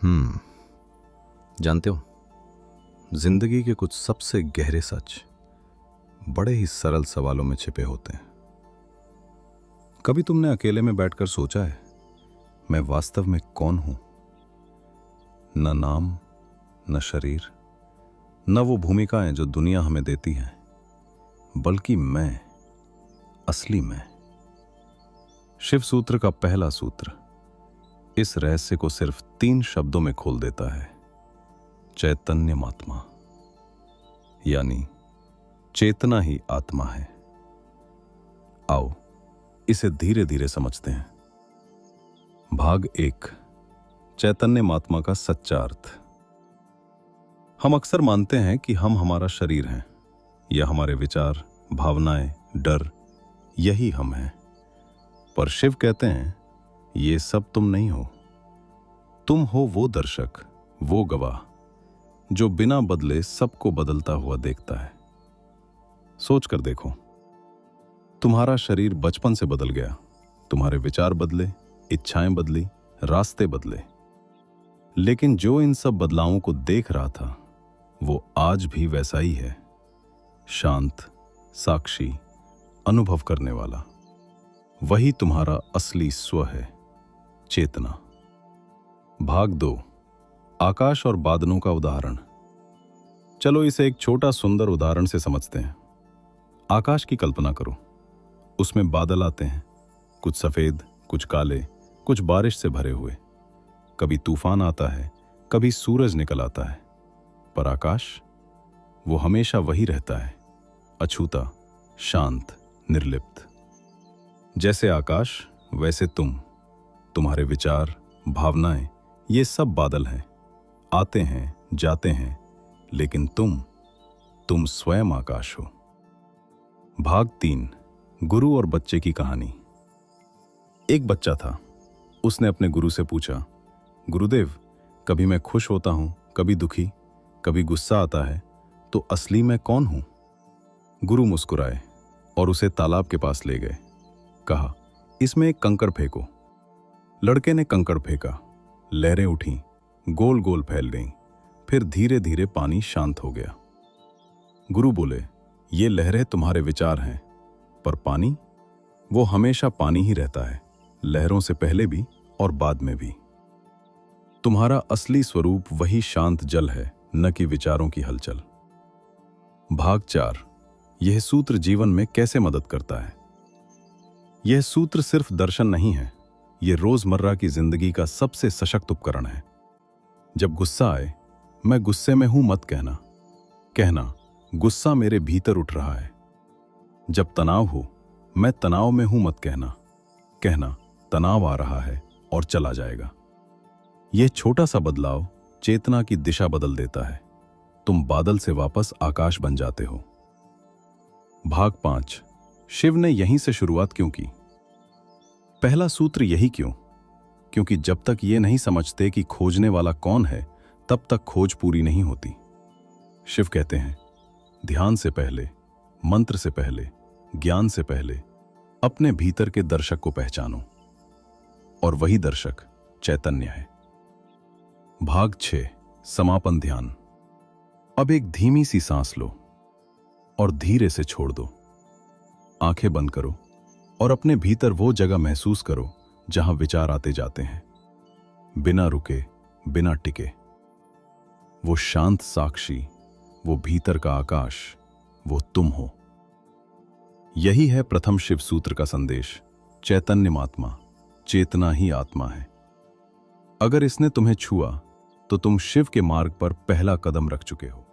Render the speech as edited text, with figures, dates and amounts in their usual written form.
जानते हो, जिंदगी के कुछ सबसे गहरे सच बड़े ही सरल सवालों में छिपे होते हैं। कभी तुमने अकेले में बैठकर सोचा है, मैं वास्तव में कौन हूं? न नाम, न शरीर, न वो भूमिकाएं जो दुनिया हमें देती है, बल्कि मैं, असली मैं। शिव सूत्र का पहला सूत्र इस रहस्य को सिर्फ 3 शब्दों में खोल देता है। चैतन्य महात्मा, यानी चेतना ही आत्मा है। आओ इसे धीरे धीरे समझते हैं। भाग 1, चैतन्य महात्मा का सच्चा अर्थ। हम अक्सर मानते हैं कि हम हमारा शरीर हैं, या हमारे विचार, भावनाएं, डर, यही हम हैं। पर शिव कहते हैं, ये सब तुम नहीं हो। तुम हो वो दर्शक, वो गवाह जो बिना बदले सबको बदलता हुआ देखता है। सोच कर देखो, तुम्हारा शरीर बचपन से बदल गया, तुम्हारे विचार बदले, इच्छाएं बदली, रास्ते बदले, लेकिन जो इन सब बदलावों को देख रहा था वो आज भी वैसा ही है, शांत, साक्षी, अनुभव करने वाला। वही तुम्हारा असली स्व है, चेतना। भाग 2, आकाश और बादलों का उदाहरण। चलो इसे एक छोटा सुंदर उदाहरण से समझते हैं। आकाश की कल्पना करो, उसमें बादल आते हैं, कुछ सफेद, कुछ काले, कुछ बारिश से भरे हुए। कभी तूफान आता है, कभी सूरज निकल आता है, पर आकाश, वो हमेशा वही रहता है, अछूता, शांत, निर्लिप्त। जैसे आकाश वैसे तुम्हारे विचार, भावनाएं, ये सब बादल हैं, आते हैं, जाते हैं, लेकिन तुम स्वयं आकाश हो। भाग 3, गुरु और बच्चे की कहानी। एक बच्चा था, उसने अपने गुरु से पूछा, गुरुदेव, कभी मैं खुश होता हूं, कभी दुखी, कभी गुस्सा आता है, तो असली मैं कौन हूं? गुरु मुस्कुराए और उसे तालाब के पास ले गए। कहा, इसमें एक कंकड़ फेंको। लड़के ने कंकड़ फेंका, लहरें उठीं, गोल गोल फैल गईं, फिर धीरे धीरे पानी शांत हो गया। गुरु बोले, ये लहरें तुम्हारे विचार हैं, पर पानी, वो हमेशा पानी ही रहता है, लहरों से पहले भी और बाद में भी। तुम्हारा असली स्वरूप वही शांत जल है, न कि विचारों की हलचल। भाग 4, यह सूत्र जीवन में कैसे मदद करता है। यह सूत्र सिर्फ दर्शन नहीं है, यह रोजमर्रा की जिंदगी का सबसे सशक्त उपकरण है। जब गुस्सा आए, मैं गुस्से में हूं मत कहना गुस्सा मेरे भीतर उठ रहा है। जब तनाव हो, मैं तनाव में हूं मत कहना तनाव आ रहा है और चला जाएगा। यह छोटा सा बदलाव चेतना की दिशा बदल देता है। तुम बादल से वापस आकाश बन जाते हो। भाग 5, शिव ने यहीं से शुरुआत क्यों की। पहला सूत्र यही क्यों? क्योंकि जब तक ये नहीं समझते कि खोजने वाला कौन है, तब तक खोज पूरी नहीं होती। शिव कहते हैं, ध्यान से पहले, मंत्र से पहले, ज्ञान से पहले अपने भीतर के दर्शक को पहचानो, और वही दर्शक चैतन्य है। भाग 6, समापन ध्यान। अब एक धीमी सी सांस लो और धीरे से छोड़ दो। आंखें बंद करो और अपने भीतर वो जगह महसूस करो जहां विचार आते जाते हैं, बिना रुके, बिना टिके। वो शांत साक्षी, वो भीतर का आकाश, वो तुम हो। यही है प्रथम शिव सूत्र का संदेश। चैतन्य महात्मा, चेतना ही आत्मा है। अगर इसने तुम्हें छुआ, तो तुम शिव के मार्ग पर पहला कदम रख चुके हो।